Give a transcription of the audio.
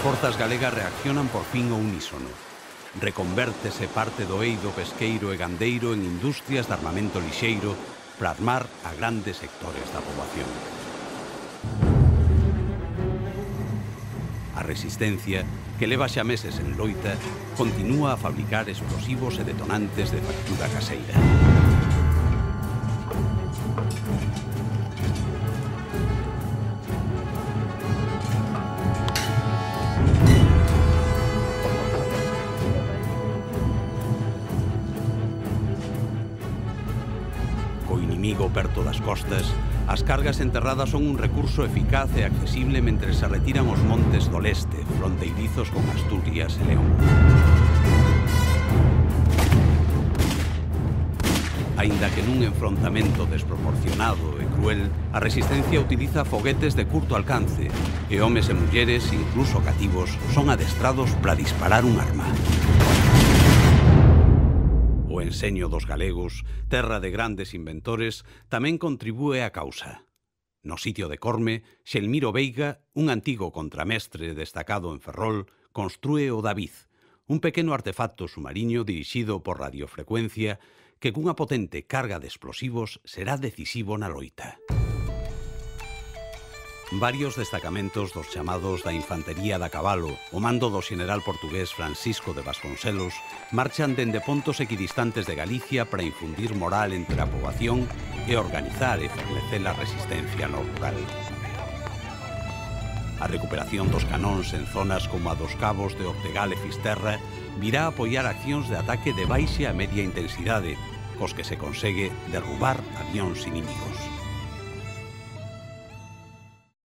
forzas galegas reaccionan por fin ao unísono. Reconvértese parte do eido pesqueiro e gandeiro en industrias de armamento lixeiro para armar a grandes sectores da poboación. A resistencia, que leva xa meses en loita, continúa a fabricar explosivos e detonantes de factura caseira. Co inimigo perto das costas, as cargas enterradas son un recurso eficaz e accesible mentre se retiran os montes do leste, fronteirizos con Asturias e León. Aínda que nun enfrontamento desproporcionado e cruel, a resistencia utiliza foguetes de curto alcance e homes e mulleres, incluso cativos, son adestrados para disparar un arma. O enseño dos galegos, terra de grandes inventores, tamén contribúe á causa. No sitio de Corme, Xelmiro Veiga, un antigo contramestre destacado en Ferrol, construe o David, un pequeno artefacto submarino dirixido por radiofrecuencia que cunha potente carga de explosivos será decisivo na loita. Varios destacamentos dos chamados da Infantería da Cabalo, o mando do xeneral portugués Francisco de Vasconcelos, marchan dende pontos equidistantes de Galicia para infundir moral entre a poboación e organizar e fornecer a resistencia no rural. A recuperación dos canóns en zonas como a dos cabos de Ortegal e Fisterra virá a apoiar accións de ataque de baixa a media intensidade, cos que se consegue derrubar avións inimigos.